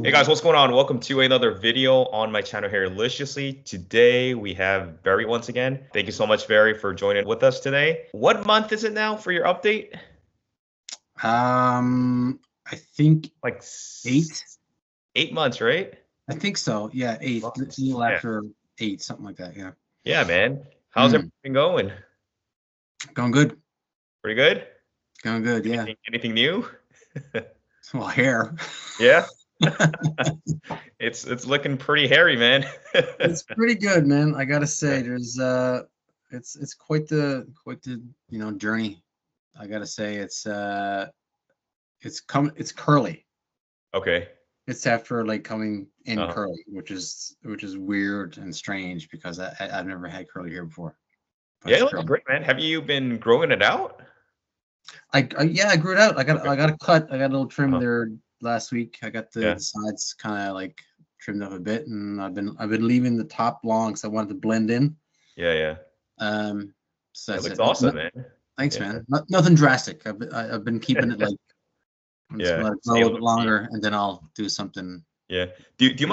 Hey guys, what's going on? Welcome to another video on my channel, Hairliciously. Today we have Barry once again. Thank you so much, Barry, for joining with us today. What month is it now for your update? I think Like 8. 8 months, right? I think so. Yeah, 8. A little Yeah. after 8, something like that. Yeah. Yeah, man. How's everything going? Going good. Pretty good? Going good. Yeah. Anything new? Well, hair. Yeah. It's looking pretty hairy, man. It's pretty good, man. I gotta say, there's it's quite the journey. I gotta say, it's curly. Okay. It's after like coming in Uh-huh. curly, which is weird and strange because I've never had curly hair before. But Yeah, it it's looks curly. great, man. Have you been growing it out? I grew it out. I got a cut. I got a little trim Uh-huh. there last week. I got the Yeah. sides kind of like trimmed up a bit, and I've been leaving the top long because I wanted to blend in. Yeah. So It that's looks it. awesome, man. Thanks, Yeah. man. Nothing drastic. I've been keeping it like I'm just Yeah. gonna let it grow a little bit longer, and then I'll do something. Yeah. Do you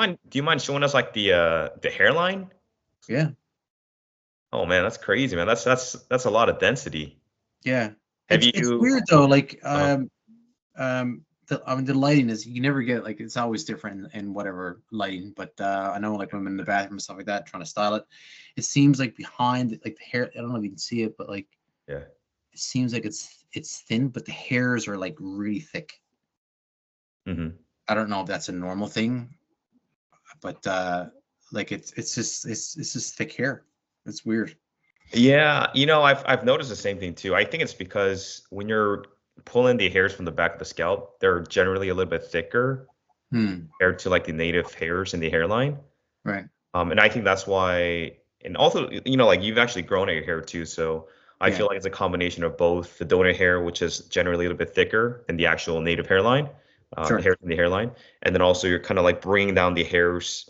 mind showing us like the hairline? Yeah. Oh man, that's crazy, man. That's a lot of density. Yeah. Have It's you weird though. Like uh the lighting is, you never get, like, it's always different in whatever lighting, but I know, like, when I'm in the bathroom and stuff like that trying to style it, it seems like behind, like, the hair, I don't know if you can see it, but like yeah. it seems like it's thin, but the hairs are like really thick. Hmm. I don't know if that's a normal thing, but like it's just thick hair. It's weird. Yeah, I've noticed the same thing too. I think it's because when you're pulling the hairs from the back of the scalp, they're generally a little bit thicker compared to like the native hairs in the hairline. Right. And I think that's why, and also, like you've actually grown out your hair too, so I Yeah. feel like it's a combination of both the donor hair, which is generally a little bit thicker than the actual native hairline, the Sure. hairs in the hairline, and then also you're kind of like bringing down the hairs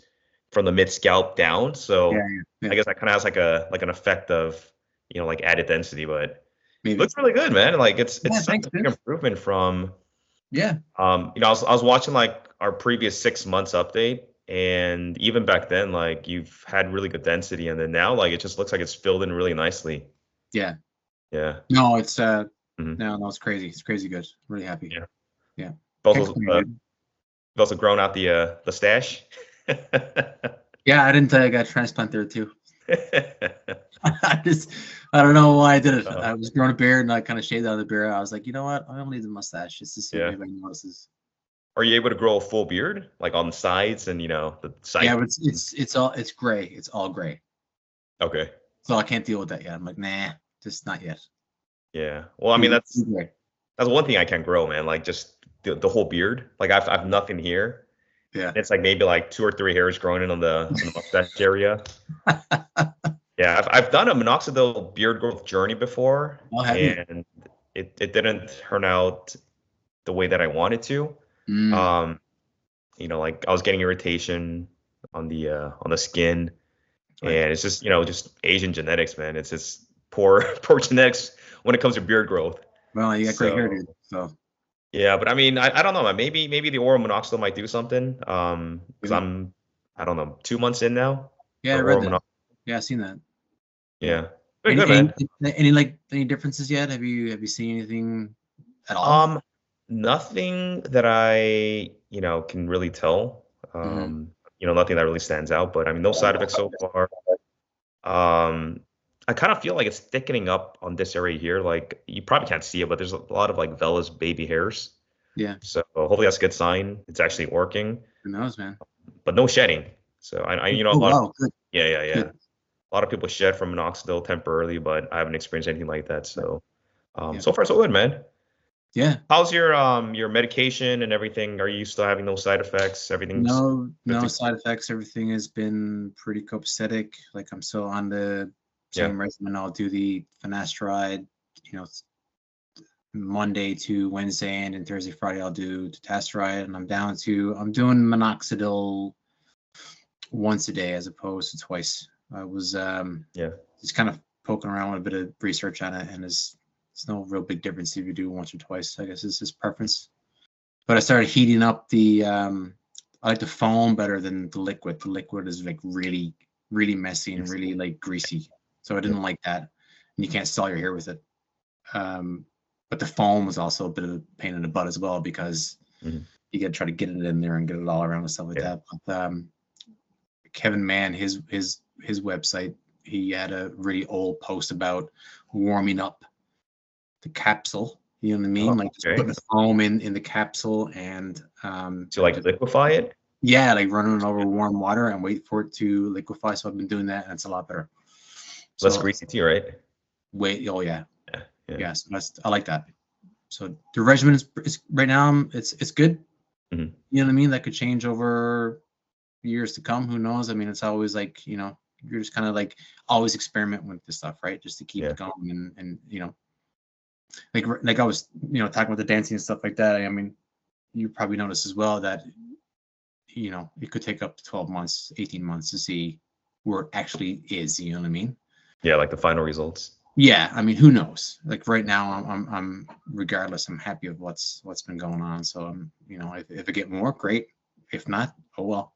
from the mid scalp down. Yeah. So I Yeah. guess that kind of has like an effect of, like added density, but Maybe. looks really good, man. Like Yeah. it's such Thanks, a big dude. improvement from Yeah. I was watching like our previous 6 months update, and even back then, like you've had really good density, and then now like it just looks like it's filled in really nicely. Yeah. Yeah. No, it's Hmm. no, it's crazy. It's crazy good. Really happy. Yeah. Yeah. You've Thanks, also man. you've also grown out the stash. Yeah, I didn't tell you I got a transplant there too. I don't know why I did it. Uh, I was growing a beard and I kind of shaved out the beard. I was like, you know what? I don't need the mustache just to see if yeah. anybody notices. Are you able to grow a full beard, like on the sides and the Yeah, side? but it's gray. It's all gray. Okay. So I can't deal with that yet. I'm like, nah, just not yet. Yeah. Well, I mean Too that's gray. that's one thing I can grow, man. Like just the whole beard. Like I've nothing here. Yeah. It's like maybe like 2 or 3 hairs growing in on the mustache area. Yeah, I've done a minoxidil beard growth journey before, I'll have you. and it didn't turn out the way that I wanted to. Mm, Um, like I was getting irritation on the skin, right. and it's just just Asian genetics, man. It's just poor poor genetics when it comes to beard growth. Well, you got great hair, So dude. So yeah, but I mean, I don't know, man. Maybe the oral minoxidil might do something. Because maybe. I don't know, 2 months in now Yeah, I for read oral that. minoxidil. Yeah, I've seen that. Yeah. Yeah, very good, man. Any differences yet? Have you seen anything at all? Um, Nothing that I, can really tell. Mm-hmm. Nothing that really stands out, but I mean, no side effects so far. I kind of feel like it's thickening up on this area here. Like you probably can't see it, but there's a lot of like vellus baby hairs. Yeah. So hopefully that's a good sign. It's actually working, Who knows, man? but no shedding. So a Oh lot of wow, good, yeah. good. A lot of people shed from minoxidil temporarily, but I haven't experienced anything like that. So Yeah. so far so good, man. Yeah. How's your medication and everything? Are you still having no side effects? Everything's good No to side effects. Everything has been pretty copacetic. Like, I'm still on the yeah. same regimen. I'll do the finasteride, Monday to Wednesday, and then Thursday, Friday I'll do dutasteride, and I'm doing minoxidil once a day as opposed to twice. I was Yeah. just kind of poking around with a bit of research on it, and there's no real big difference if you do once or twice. I guess it's just preference. But I started heating up the I like the foam better than the liquid. The liquid is like really, really messy and really like greasy. So I didn't like that. And you can't style your hair with it. But the foam was also a bit of a pain in the butt as well, because you got to try to get it in there and get it all around and stuff like that. But Kevin Mann, his website, he had a really old post about warming up the capsule. You know what I mean? Like just putting the foam in the capsule and to like liquefy it. Yeah, like running it over warm water and wait for it to liquefy. So I've been doing that, and it's a lot better. Less greasy too, right? Oh yeah. So I like that. So the regimen is right now it's good. You know what I mean? That could change over years to come. Who knows? I mean, it's always like, you know, you're just kind of like always experiment with this stuff, right? Just to keep it going and you know, like I was, you know, talking about the dancing and stuff like that. I mean, you probably noticed as well that, you know, it could take up to 12 months, 18 months to see where it actually is. You know what I mean? Yeah, like the final results. Yeah, I mean, who knows? Like right now, I'm regardless, I'm happy with what's been going on. So I'm, you know, if I get more, great. If not, oh well.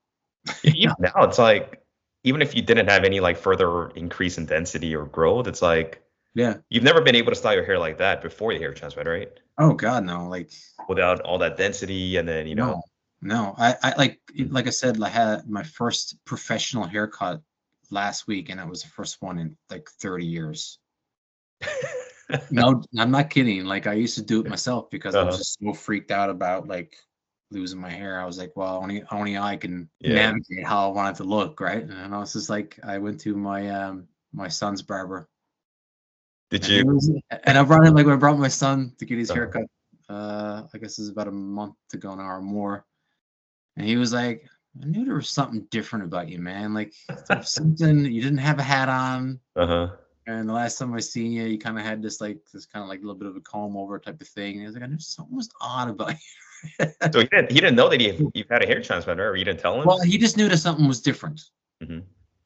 Even now, it's like, even if you didn't have any like further increase in density or growth, it's like, you've never been able to style your hair like that before your hair transplant, right? Oh God, no! Like without all that density, and then you know. No. I like I said, I had my first professional haircut last week, and it was the first one in like 30 years. No, I'm not kidding. Like I used to do it myself because I was just so freaked out about like losing my hair. I was like, well, only I can navigate how I want it to look, right? And I was just like, I went to my my son's barber. Did you? And I brought him, like when I brought my son to get his haircut. I guess it was about a month ago now or more. And he was like, I knew there was something different about you, man. Like something, you didn't have a hat on. And the last time I seen you, you kind of had this kind of like a little bit of a comb over type of thing. And he was like, I knew something was odd about you. So he didn't know that you've had a hair transplant, or you didn't tell him? Well, he just knew that something was different.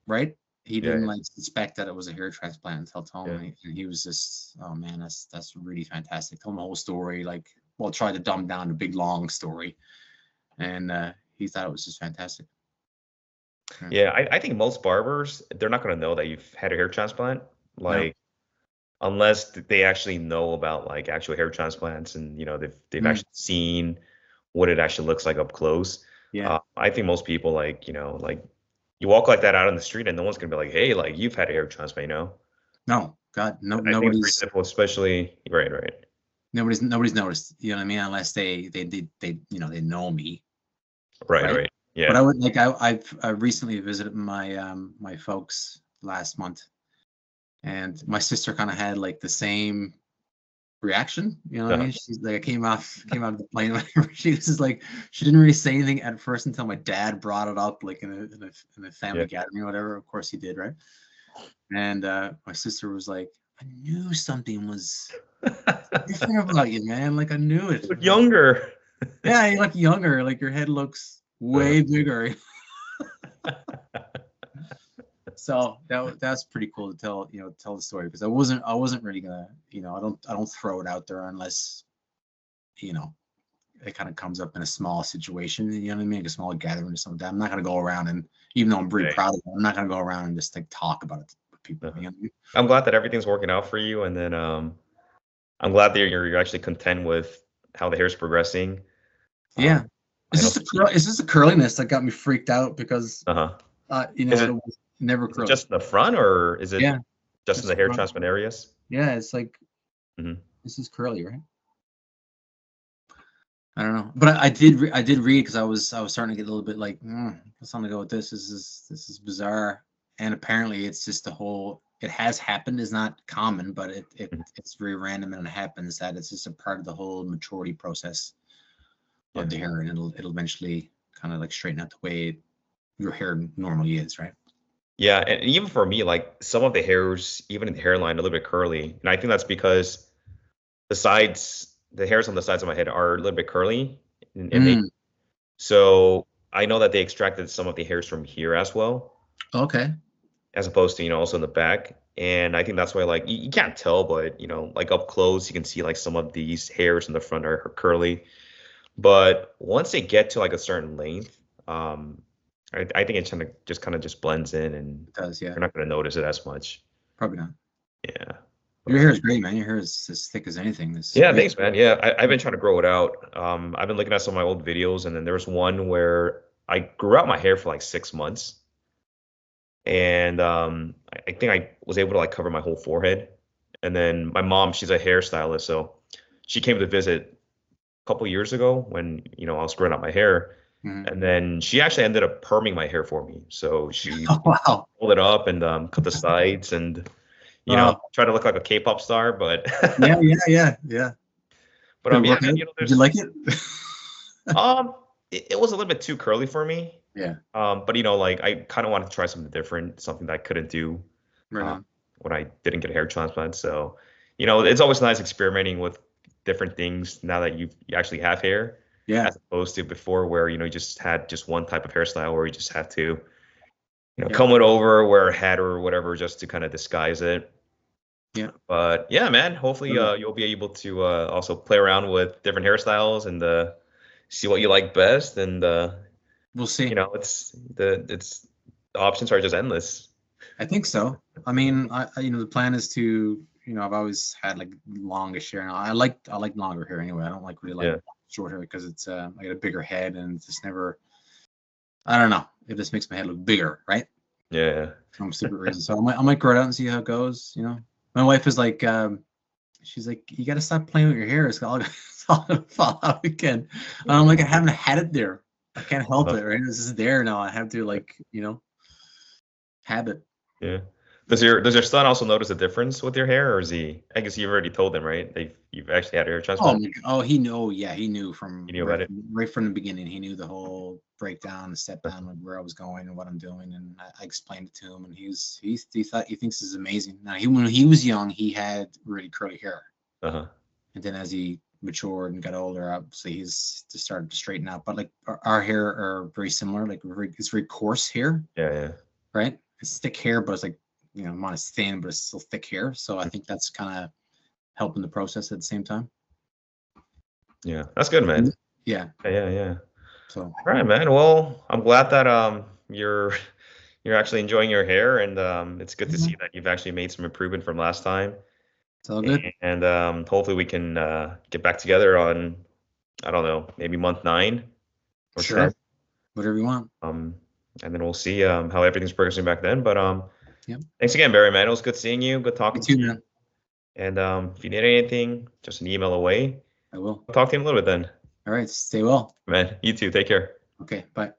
Right? He didn't like suspect that it was a hair transplant until told me. And he was just, oh man, that's really fantastic. Told him the whole story, like, well, tried to dumb down the big long story. And he thought it was just fantastic. Yeah, I think most barbers, they're not going to know that you've had a hair transplant, like, unless they actually know about like actual hair transplants, and you know they've actually seen what it actually looks like up close. I think most people, like, you know, like you walk like that out on the street and no one's gonna be like, hey, like you've had a hair transplant, you know? No, God, no, I think it's pretty simple, especially right. Nobody's noticed, you know what I mean, unless they you know, they know me. Right. Yeah. But I would like I recently visited my my folks last month, and my sister kind of had like the same reaction, you know what I mean? She's like, I came out of the plane. She was just like, she didn't really say anything at first until my dad brought it up, like in a family gathering or whatever. Of course he did, right? And my sister was like, I knew something was different about you, man. Like I knew it. You look younger. Yeah, you look younger. Like your head looks way bigger. So that's pretty cool to tell the story, because I wasn't really gonna, you know, I don't throw it out there unless, you know, it kind of comes up in a small situation, you know what I mean, like a small gathering or something. I'm not gonna go around and, even though I'm pretty proud of it, I'm not gonna go around and just like talk about it with people. You know what I mean? I'm glad that everything's working out for you, and then I'm glad that you're actually content with how the hair's progressing. Yeah. It's just the curliness that got me freaked out, because you know, it was never curly. Just in the front, or is it just in the hair transplant areas? Yeah, it's like this is curly, right? I don't know, but I did read, because I was starting to get a little bit like, what's something to go with this? This is bizarre, and apparently it's just it has happened. Is not common, but it's very random, and it happens that it's just a part of the whole maturity process of the hair, and it'll eventually kind of like straighten out the way your hair normally is, right? Yeah, and even for me, like some of the hairs, even in the hairline, a little bit curly, and I think that's because the hairs on the sides of my head are a little bit curly, and so I know that they extracted some of the hairs from here as well. Okay. As opposed to, you know, also in the back, and I think that's why, like, you can't tell, but you know, like up close, you can see like some of these hairs in the front are curly. But once they get to like a certain length, I think it kind of just blends in, and It does, yeah. you're not going to notice it as much. Probably not. Yeah. Your hair is great, man. Your hair is as thick as anything. This Yeah, great. thanks, man. Yeah, I've been trying to grow it out. I've been looking at some of my old videos, and then there was one where I grew out my hair for like 6 months, and I think I was able to like cover my whole forehead. And then my mom, she's a hairstylist, so she came to visit a couple years ago when I was growing out my hair, and then she actually ended up perming my hair for me. So she Oh, wow. pulled it up and cut the sides and try to look like a K-pop star, but yeah. But yeah, man, did you like it? it was a little bit too curly for me. Yeah. But like I kind of wanted to try something different, something that I couldn't do when I didn't get a hair transplant. So, it's always nice experimenting with different things now that you actually have hair. Yeah. As opposed to before where, you just had just one type of hairstyle where you just have to, comb it over, wear a hat or whatever just to kind of disguise it. Yeah. But yeah, man, hopefully you'll be able to also play around with different hairstyles and see what you like best. And we'll see. The options are just endless. I think so. I mean, the plan is to, I've always had like longish hair. I like longer hair anyway. I don't like really like short hair because it's I got a bigger head and it's just never. I don't know. It just makes my head look bigger, right? Yeah. Some stupid reason. So I might grow it out and see how it goes. My wife is like, she's like, you got to stop playing with your hair. It's all gonna fall out again. And I'm like, I haven't had it there. I can't help it, right? This is there now. I have to have it. Yeah. Does your son also notice a difference with your hair, or is he? I guess you've already told him, right? You've actually had a hair transplant. He knew. Yeah, he knew from right from the beginning. He knew the whole breakdown, the step down, like where I was going and what I'm doing, and I explained it to him, and he thinks this is amazing. Now when he was young, he had really curly hair, and then as he matured and got older, obviously he's just started to straighten out. But like our hair are very similar. Like it's very coarse hair. Yeah. Right. It's thick hair, but it's like. Mine is thin, but it's still thick hair. So I think that's kind of helping the process at the same time. Yeah, that's good, man. Yeah. So. All right, man. Well, I'm glad that you're actually enjoying your hair, and it's good to see that you've actually made some improvement from last time. It's all good. And hopefully we can get back together on, I don't know, maybe month 9 or 10. Whatever you want. And then we'll see how everything's progressing back then. But Yep. Thanks again, Barry, man. It was good seeing you. Good talking to you. Man. And if you need anything, just an email away. I will. I'll talk to you in a little bit then. All right. Stay well. Man, you too. Take care. Okay. Bye.